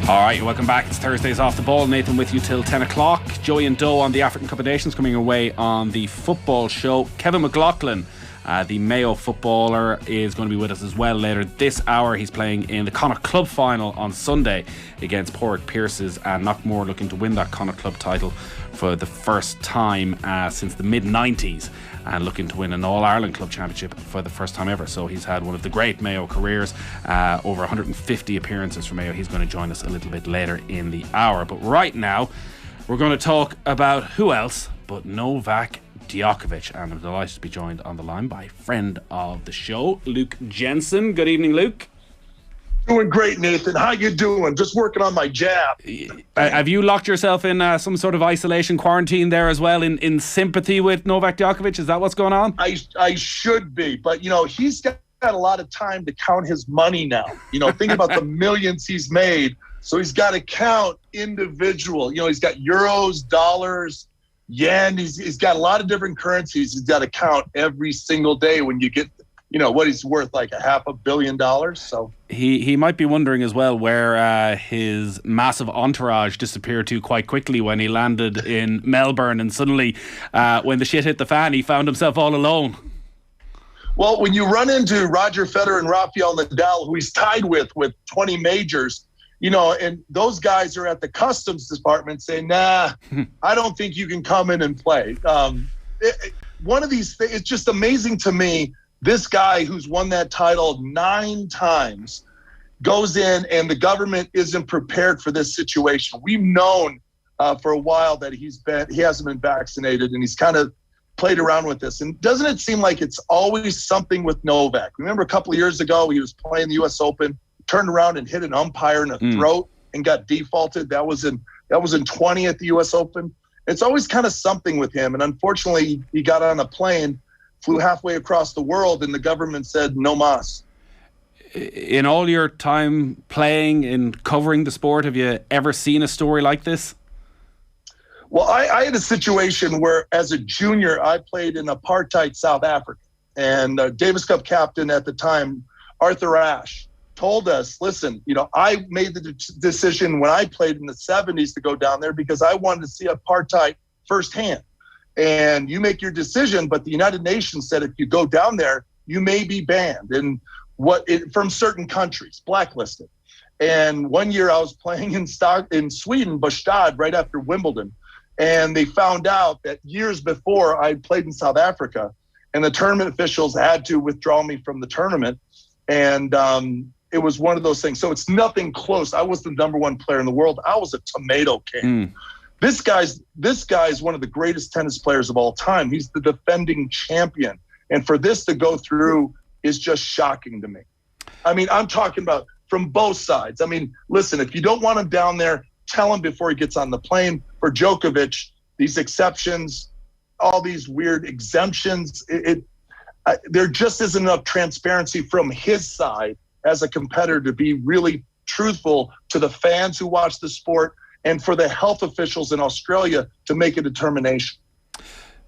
All right, welcome back. It's Thursdays Off the Ball. Nathan with you till 10 o'clock. Joey and Doe on the African Cup of Nations coming away on the football show. Kevin McLaughlin, the Mayo footballer, is going to be with us as well later this hour. He's playing in the Connacht Club final on Sunday against Pádraig Pearses, and Knockmore looking to win that Connacht Club title for the first time since the mid-90s, and looking to win an All-Ireland Club Championship for the first time ever. So he's had one of the great Mayo careers, over 150 appearances for Mayo. He's going to join us a little bit later in the hour. But right now, we're going to talk about who else but Novak Djokovic, and I'm delighted to be joined on the line by friend of the show, Luke Jensen. Good evening, Luke. Doing great, Nathan. How you doing? Just working on my jab. Have you locked yourself in some sort of isolation quarantine there as well, in sympathy with Novak Djokovic? Is that what's going on? I should be, but he's got a lot of time to count his money now. Think about the millions he's made. So he's got to count individual. He's got euros, dollars, yen. He's got a lot of different currencies. He's got to count every single day when you get what he's worth, like $500 million. So he might be wondering as well where his massive entourage disappeared to quite quickly when he landed in Melbourne, and suddenly when the shit hit the fan, he found himself all alone. Well, when you run into Roger Federer and Rafael Nadal, who he's tied with 20 majors, and those guys are at the customs department saying, nah, I don't think you can come in and play. One of these things, it's just amazing to me. This guy who's won that title 9 times goes in, and the government isn't prepared for this situation. We've known for a while that he hasn't been vaccinated, and he's kind of played around with this. And doesn't it seem like it's always something with Novak? Remember a couple of years ago, he was playing the U.S. Open, turned around and hit an umpire in the throat and got defaulted. That was in 20 at the U.S. Open. It's always kind of something with him. And unfortunately, he got on a plane, flew halfway across the world, and the government said no mas. In all your time playing and covering the sport, have you ever seen a story like this? Well, I had a situation where, as a junior, I played in apartheid South Africa, and Davis Cup captain at the time, Arthur Ashe, told us, listen, I made the decision when I played in the 70s to go down there because I wanted to see apartheid firsthand. And you make your decision, but the United Nations said if you go down there, you may be banned from certain countries, blacklisted. And one year I was playing in Sweden, Bostad, right after Wimbledon, and they found out that years before I played in South Africa, and the tournament officials had to withdraw me from the tournament. And it was one of those things. So it's nothing close. I was the number 1 player in the world. I was a tomato king. This guy's one of the greatest tennis players of all time. He's the defending champion. And for this to go through is just shocking to me. I mean, I'm talking about from both sides. I mean, listen, if you don't want him down there, tell him before he gets on the plane. For Djokovic, these exceptions, all these weird exemptions, there just isn't enough transparency from his side as a competitor to be really truthful to the fans who watch the sport, and for the health officials in Australia to make a determination.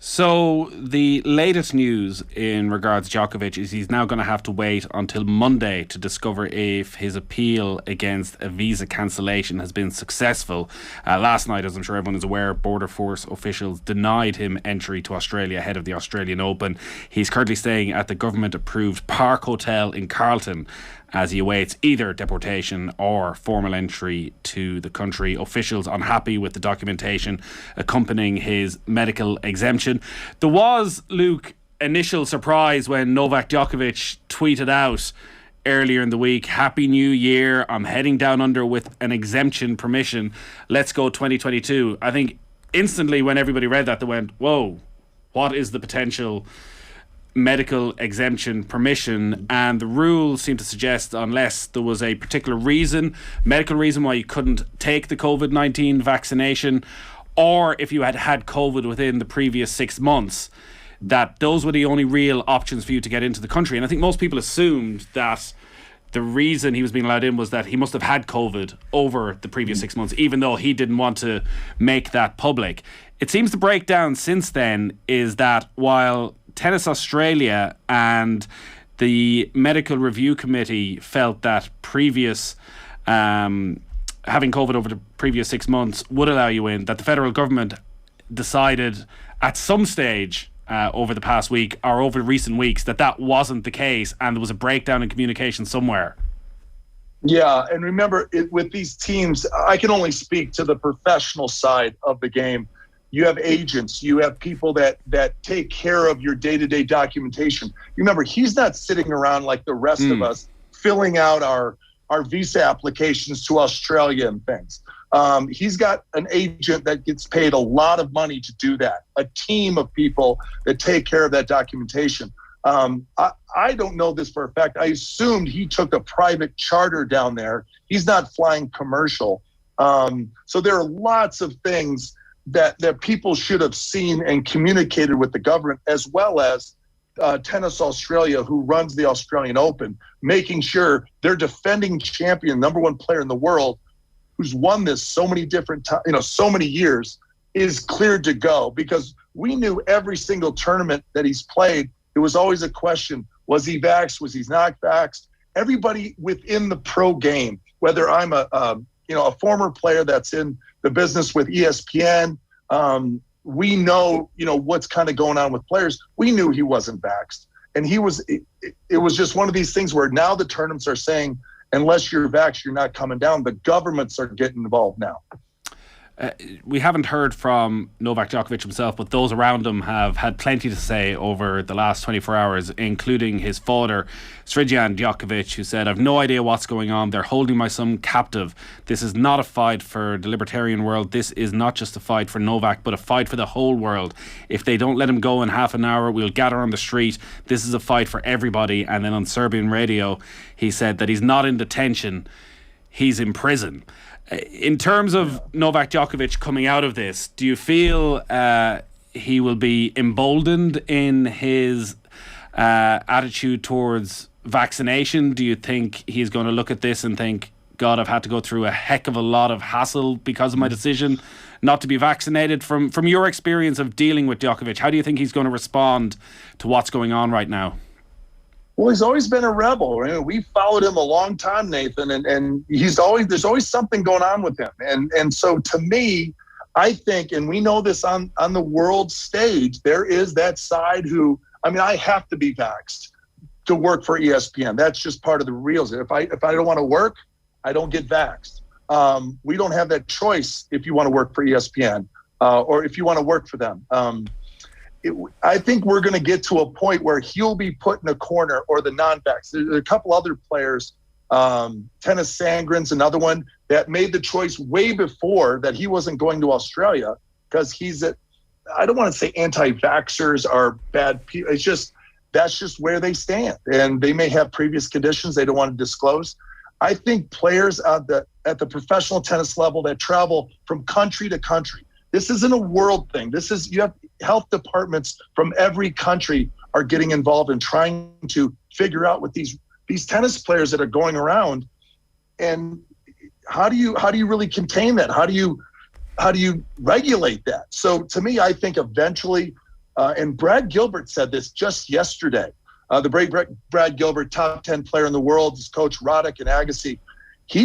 So the latest news in regards to Djokovic is he's now going to have to wait until Monday to discover if his appeal against a visa cancellation has been successful. Last night, as I'm sure everyone is aware, Border Force officials denied him entry to Australia ahead of the Australian Open. He's currently staying at the government-approved Park Hotel in Carlton as he awaits either deportation or formal entry to the country. Officials unhappy with the documentation accompanying his medical exemption. There was, Luke, initial surprise when Novak Djokovic tweeted out earlier in the week, "Happy New Year, I'm heading down under with an exemption permission. Let's go 2022. I think instantly when everybody read that, they went, whoa, what is the potential medical exemption permission? And the rules seem to suggest unless there was a particular medical reason why you couldn't take the COVID-19 vaccination, or if you had had COVID within the previous 6 months, that those were the only real options for you to get into the country. And I think most people assumed that the reason he was being allowed in was that he must have had COVID over the previous 6 months, even though he didn't want to make that public. It seems the breakdown since then is that while Tennis Australia and the Medical Review Committee felt that previous having COVID over the previous 6 months would allow you in, that the federal government decided at some stage over the past week or over recent weeks that wasn't the case, and there was a breakdown in communication somewhere. Yeah, and remember, with these teams, I can only speak to the professional side of the game. You have agents, you have people that take care of your day-to-day documentation. Remember, he's not sitting around like the rest of us filling out our visa applications to Australia and things. He's got an agent that gets paid a lot of money to do that, a team of people that take care of that documentation. I don't know this for a fact. I assumed he took a private charter down there. He's not flying commercial. So there are lots of things that people should have seen and communicated with the government, as well as Tennis Australia, who runs the Australian Open, making sure their defending champion, number one player in the world, who's won this so many different times, so many years, is cleared to go. Because we knew every single tournament that he's played, it was always a question: was he vaxxed? Was he not vaxxed? Everybody within the pro game, whether I'm a former player that's in the business with ESPN, we know what's kind of going on with players. We knew he wasn't vaxxed, and it was just one of these things where now the tournaments are saying, unless you're vaxxed, you're not coming down. The governments are getting involved now. We haven't heard from Novak Djokovic himself, but those around him have had plenty to say over the last 24 hours, including his father, Srdjan Djokovic, who said, "I've no idea what's going on. They're holding my son captive. This is not a fight for the libertarian world. This is not just a fight for Novak, but a fight for the whole world. If they don't let him go in half an hour, we'll gather on the street. This is a fight for everybody." And then on Serbian radio, he said that he's not in detention, he's in prison. In terms of Novak Djokovic coming out of this, do you feel he will be emboldened in his attitude towards vaccination? Do you think he's going to look at this and think, God, I've had to go through a heck of a lot of hassle because of my decision not to be vaccinated? From your experience of dealing with Djokovic, how do you think he's going to respond to what's going on right now? Well, he's always been a rebel. We followed him a long time, Nathan, and there's always something going on with him. And so to me, I think, and we know this on the world stage, there is that side I have to be vaxxed to work for ESPN. That's just part of the reels. If I don't want to work, I don't get vaxxed. We don't have that choice if you want to work for ESPN or if you want to work for them. I think we're going to get to a point where he'll be put in a corner, or the non-vax. There are a couple other players, Tennis Sandgren's another one, that made the choice way before that he wasn't going to Australia because I don't want to say anti-vaxxers are bad people. That's just where they stand. And they may have previous conditions they don't want to disclose. I think players at the professional tennis level that travel from country to country, this isn't a world thing. You have health departments from every country are getting involved in trying to figure out with these tennis players that are going around, and how do you really contain that? How do you regulate that? So to me, I think eventually, and Brad Gilbert said this just yesterday. The great Brad Gilbert, top 10 player in the world, his coach Roddick and Agassi. He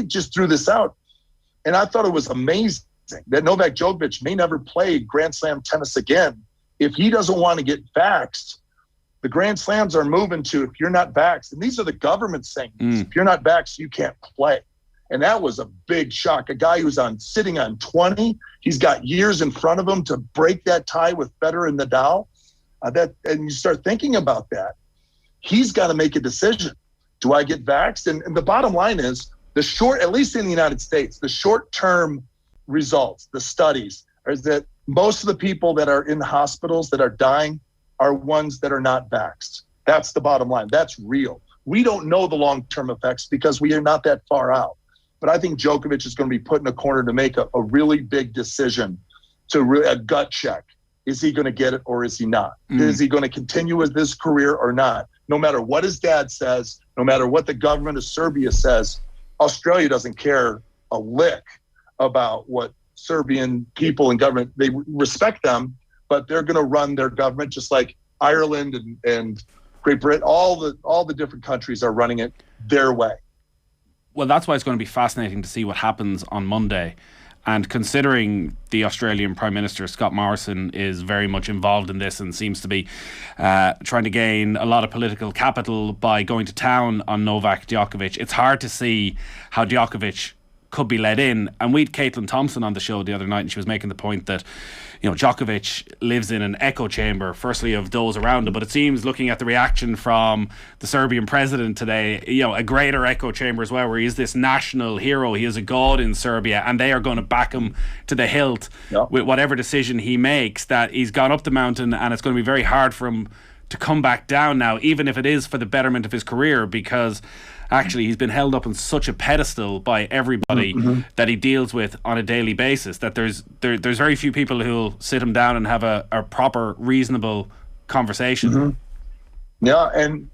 just threw this out, and I thought it was amazing that Novak Djokovic may never play Grand Slam tennis again if he doesn't want to get vaxxed. The Grand Slams are moving to, if you're not vaxxed, and these are the governments saying, if you're not vaxxed, you can't play. And that was a big shock. A guy who's sitting on 20, he's got years in front of him to break that tie with Federer and Nadal. And you start thinking about that, he's got to make a decision. Do I get vaxxed? And the bottom line is, at least in the United States, the short-term results, the studies, is that most of the people that are in the hospitals that are dying are ones that are not vaxxed. That's the bottom line. That's real. We don't know the long-term effects because we are not that far out. But I think Djokovic is going to be put in a corner to make a really big decision, a gut check. Is he going to get it or is he not? Is he going to continue with this career or not? No matter what his dad says, no matter what the government of Serbia says, Australia doesn't care a lick about what Serbian people and government, they respect them, but they're going to run their government just like Ireland and Great Britain. All the different countries are running it their way. Well, that's why it's going to be fascinating to see what happens on Monday. And considering the Australian Prime Minister, Scott Morrison, is very much involved in this and seems to be trying to gain a lot of political capital by going to town on Novak Djokovic, it's hard to see how Djokovic could be let in. And we had Caitlin Thompson on the show the other night, and she was making the point that, Djokovic lives in an echo chamber, firstly of those around him, but it seems, looking at the reaction from the Serbian president today, a greater echo chamber as well, where he is this national hero, he is a god in Serbia, and they are going to back him to the hilt with whatever decision he makes, that he's gone up the mountain, and it's going to be very hard for him to come back down now, even if it is for the betterment of his career, because actually he's been held up on such a pedestal by everybody that he deals with on a daily basis, that there's very few people who'll sit him down and have a proper, reasonable conversation. Yeah, and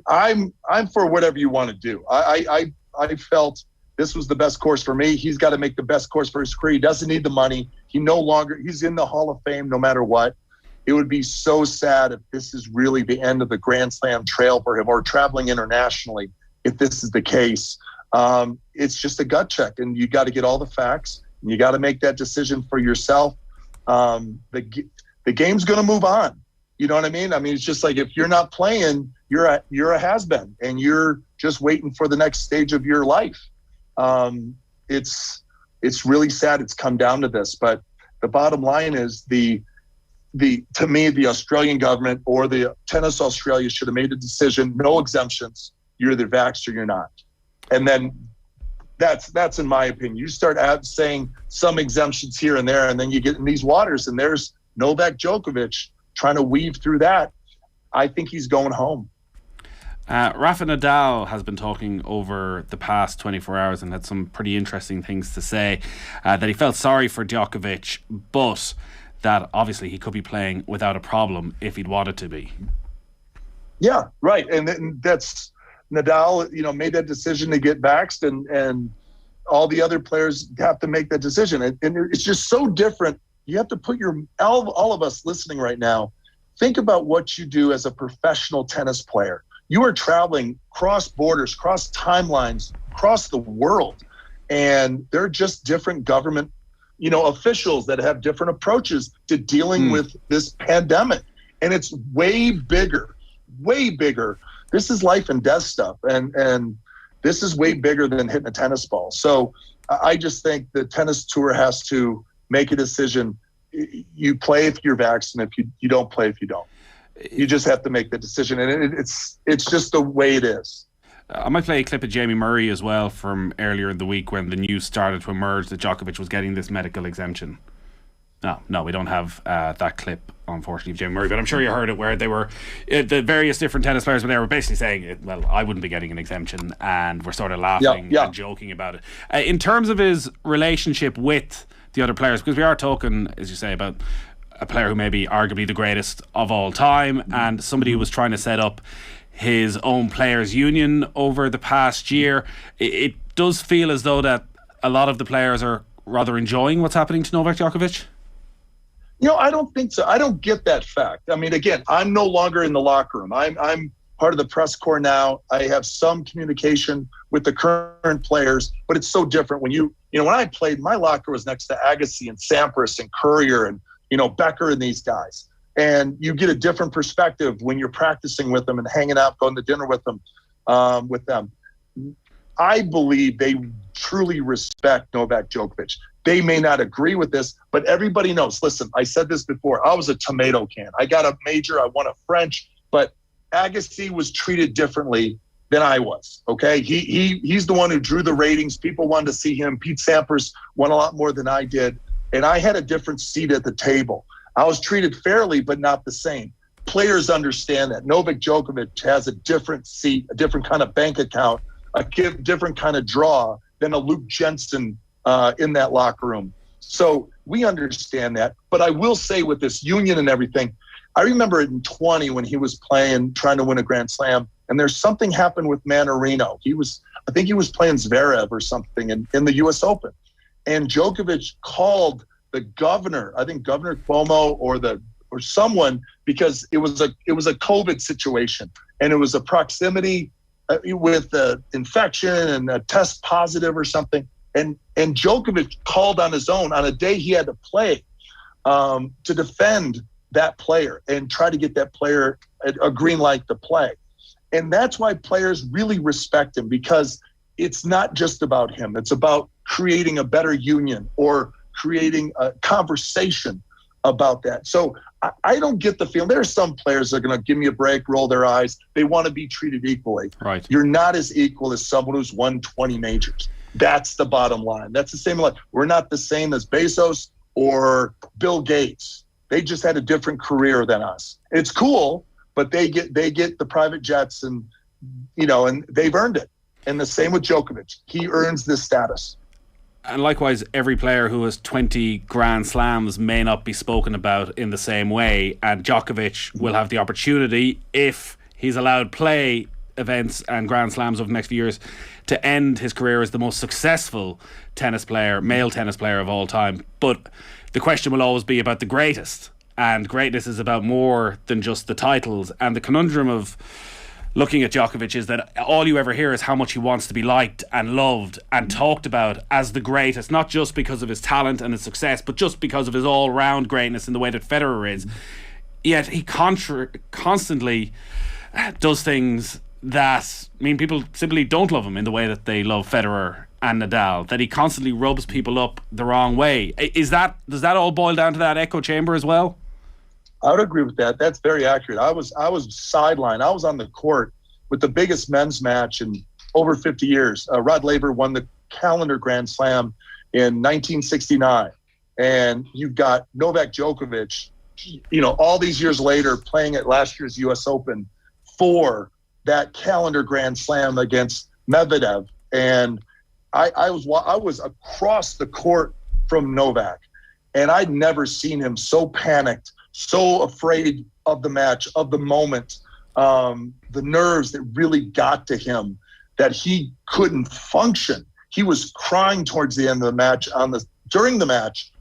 I'm for whatever you want to do. I felt this was the best course for me. He's got to make the best course for his career. He doesn't need the money. He's in the Hall of Fame no matter what. It would be so sad if this is really the end of the Grand Slam trail for him, or traveling internationally, if this is the case. It's just a gut check, and you got to get all the facts, and you got to make that decision for yourself. The game's going to move on. You know what I mean? I mean, it's just like, if you're not playing, you're a has-been, and you're just waiting for the next stage of your life. It's really sad it's come down to this, but the bottom line is to me, the Australian government or the Tennis Australia should have made a decision, no exemptions. You're either vaxxed or you're not. And then that's in my opinion. You start saying some exemptions here and there, and then you get in these waters, and there's Novak Djokovic trying to weave through that. I think he's going home. Rafael Nadal has been talking over the past 24 hours and had some pretty interesting things to say, that he felt sorry for Djokovic, but that obviously he could be playing without a problem if he'd wanted to be. Yeah, right. And that's Nadal, made that decision to get vaxxed, and all the other players have to make that decision. And it's just so different. You have to put all of us listening right now, think about what you do as a professional tennis player. You are traveling cross borders, cross timelines, across the world, and they're just different government officials that have different approaches to dealing with this pandemic. And it's way bigger. This is life and death stuff. And this is way bigger than hitting a tennis ball. So I just think the tennis tour has to make a decision. You play if you're vaccinated, if you don't play if you don't. You just have to make the decision. And it's just the way it is. I might play a clip of Jamie Murray as well from earlier in the week when the news started to emerge that Djokovic was getting this medical exemption. No, we don't have that clip, unfortunately, of Jamie Murray, but I'm sure you heard it, where they were, the various different tennis players, but they were basically saying, well, I wouldn't be getting an exemption, and we're sort of laughing and joking about it. In terms of his relationship with the other players, because we are talking, as you say, about a player who may be arguably the greatest of all time, and somebody who was trying to set up his own players' union over the past year. It does feel as though that a lot of the players are rather enjoying what's happening to Novak Djokovic. I don't think so. I don't get that fact. I mean, again, I'm no longer in the locker room. I'm part of the press corps now. I have some communication with the current players, but it's so different when when I played, my locker was next to Agassi and Sampras and Courier and, Becker and these guys. And you get a different perspective when you're practicing with them and hanging out, going to dinner with them. I believe they truly respect Novak Djokovic. They may not agree with this, but everybody knows. Listen, I said this before. I was a tomato can. I got a major. I won a French, but Agassi was treated differently than I was. Okay, he's the one who drew the ratings. People wanted to see him. Pete Sampras won a lot more than I did, and I had a different seat at the table. I was treated fairly, but not the same. Players understand that. Novak Djokovic has a different seat, a different kind of bank account, a different kind of draw than a Luke Jensen in that locker room. So we understand that. But I will say, with this union and everything, I remember in 20 when he was playing, trying to win a Grand Slam, and there's something happened with Manarino. I think he was playing Zverev or something in the U.S. Open. And Djokovic called the governor, I think Governor Cuomo or someone, because it was a COVID situation, and it was a proximity with infection and a test positive or something. And Djokovic called on his own on a day he had to play to defend that player and try to get that player a green light to play. And that's why players really respect him, because it's not just about him. It's about creating a better union or creating a conversation about that. So I don't get the feeling. There are some players that are going to give me a break, roll their eyes. They want to be treated equally. Right. You're not as equal as someone who's won 20 majors. That's the bottom line. That's the same line. We're not the same as Bezos or Bill Gates. They just had a different career than us. It's cool, but they get the private jets and they've earned it. And the same with Djokovic. He earns this status. And likewise, every player who has 20 Grand Slams may not be spoken about in the same way. And Djokovic will have the opportunity, if he's allowed play events and Grand Slams over the next few years, to end his career as the most successful male tennis player of all time. But the question will always be about the greatest. And greatness is about more than just the titles. And the conundrum of looking at Djokovic is that all you ever hear is how much he wants to be liked and loved and talked about as the greatest, not just because of his talent and his success, but just because of his all-round greatness in the way that Federer is. Yet he constantly does things that mean people simply don't love him in the way that they love Federer and Nadal, that he constantly rubs people up the wrong way. Does that all boil down to that echo chamber as well? I would agree with that. That's very accurate. I was sidelined. I was on the court with the biggest men's match in over 50 years. Rod Laver won the calendar Grand Slam in 1969. And you've got Novak Djokovic, all these years later playing at last year's U.S. Open for that calendar Grand Slam against Medvedev. And I was across the court from Novak, and I'd never seen him so panicked, so afraid of the match, of the moment, the nerves that really got to him, that he couldn't function. He was crying towards the end of the match, during the match,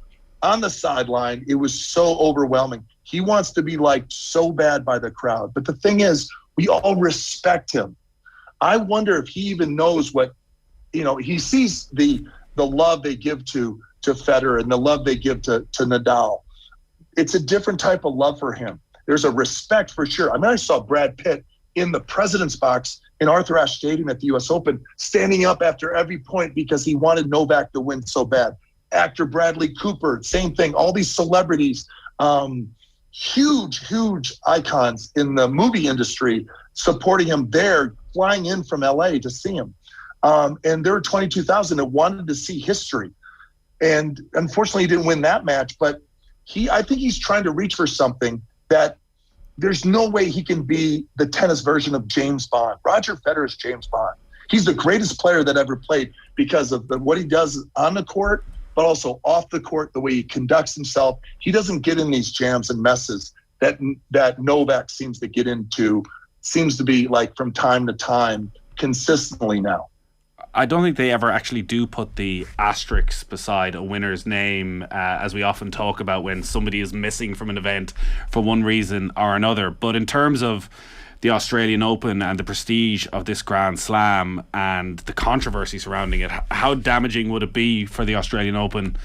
on the sideline. It was so overwhelming. He wants to be liked so bad by the crowd. But the thing is, we all respect him. I wonder if he even knows what, he sees the love they give to Federer and the love they give to Nadal. It's a different type of love for him. There's a respect for sure. I mean, I saw Brad Pitt in the president's box in Arthur Ashe Stadium at the U.S. Open, standing up after every point because he wanted Novak to win so bad. Actor Bradley Cooper, same thing. All these celebrities, huge icons in the movie industry supporting him there, flying in from L.A. to see him. And there were 22,000 that wanted to see history. And unfortunately, he didn't win that match, but I think he's trying to reach for something that there's no way he can be the tennis version of James Bond. Roger Federer is James Bond. He's the greatest player that ever played because of what he does on the court, but also off the court, the way he conducts himself. He doesn't get in these jams and messes that Novak seems to get into, seems to be like from time to time consistently now. I don't think they ever actually do put the asterisk beside a winner's name, as we often talk about when somebody is missing from an event for one reason or another. But in terms of the Australian Open and the prestige of this Grand Slam and the controversy surrounding it, how damaging would it be for the Australian Open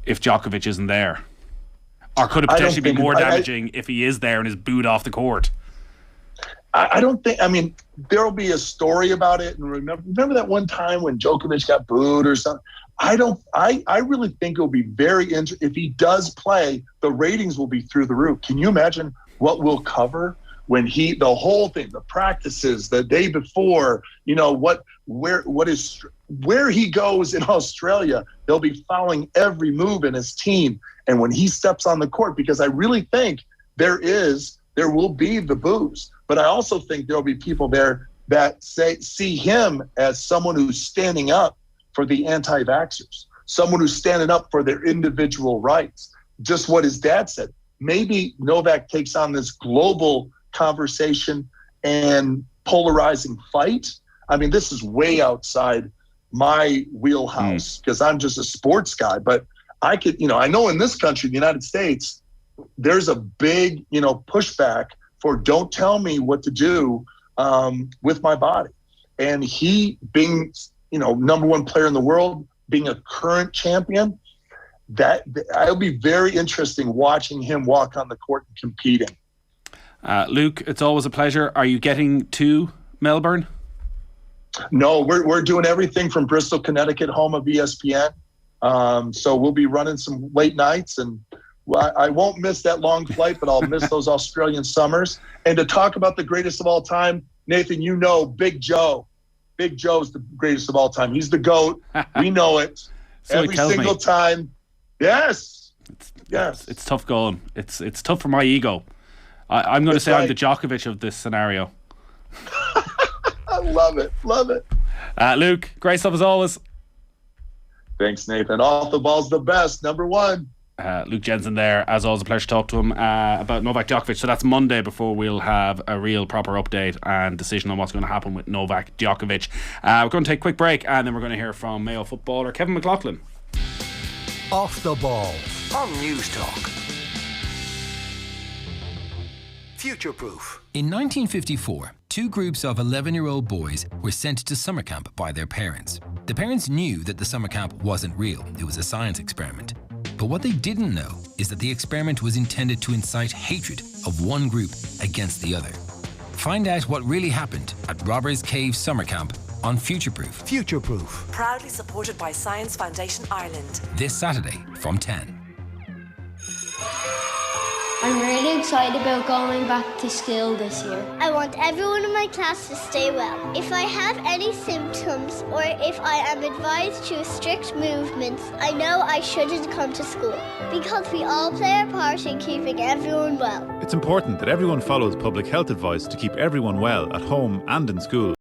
if Djokovic isn't there? Or could it potentially be more damaging if he is there and is booed off the court? I don't think, there'll be a story about it. And remember that one time when Djokovic got booed or something? I really think it'll be very interesting. If he does play, the ratings will be through the roof. Can you imagine what we'll cover when the whole thing, the practices, the day before, where he goes in Australia, they'll be following every move in his team. And when he steps on the court, because I really think there will be the boos. But I also think there'll be people there that see him as someone who's standing up for the anti-vaxxers, someone who's standing up for their individual rights. Just what his dad said. Maybe Novak takes on this global conversation and polarizing fight. This is way outside my wheelhouse because I'm just a sports guy. But I could, I know in this country, the United States, there's a big, pushback for don't tell me what to do with my body. And he being, number one player in the world, being a current champion, it'll be very interesting watching him walk on the court and competing. Luke, it's always a pleasure. Are you getting to Melbourne? No, we're doing everything from Bristol, Connecticut, home of ESPN. So we'll be running some late nights, and I won't miss that long flight, but I'll miss those Australian summers. And to talk about the greatest of all time, Nathan, Big Joe. Big Joe's the greatest of all time. He's the GOAT. We know it. So every single time. Yes. It's tough going. It's tough for my ego. I'm going to say I'm the Djokovic of this scenario. I love it. Luke, great stuff as always. Thanks, Nathan. Off the ball's the best. Number one. Luke Jensen there. As always, a pleasure to talk to him about Novak Djokovic. So that's Monday before we'll have a real proper update and decision on what's going to happen with Novak Djokovic. We're going to take a quick break, and then we're going to hear from Mayo footballer Kevin McLaughlin. Off the ball on News Talk. Future Proof. In 1954, two groups of 11-year-old boys were sent to summer camp by their parents. The parents knew that the summer camp wasn't real, it was a science experiment. But what they didn't know is that the experiment was intended to incite hatred of one group against the other. Find out what really happened at Robbers Cave Summer Camp on Future Proof. Future Proof. Proudly supported by Science Foundation Ireland. This Saturday from 10. I'm really excited about going back to school this year. I want everyone in my class to stay well. If I have any symptoms or if I am advised to strict movements, I know I shouldn't come to school because we all play our part in keeping everyone well. It's important that everyone follows public health advice to keep everyone well at home and in school.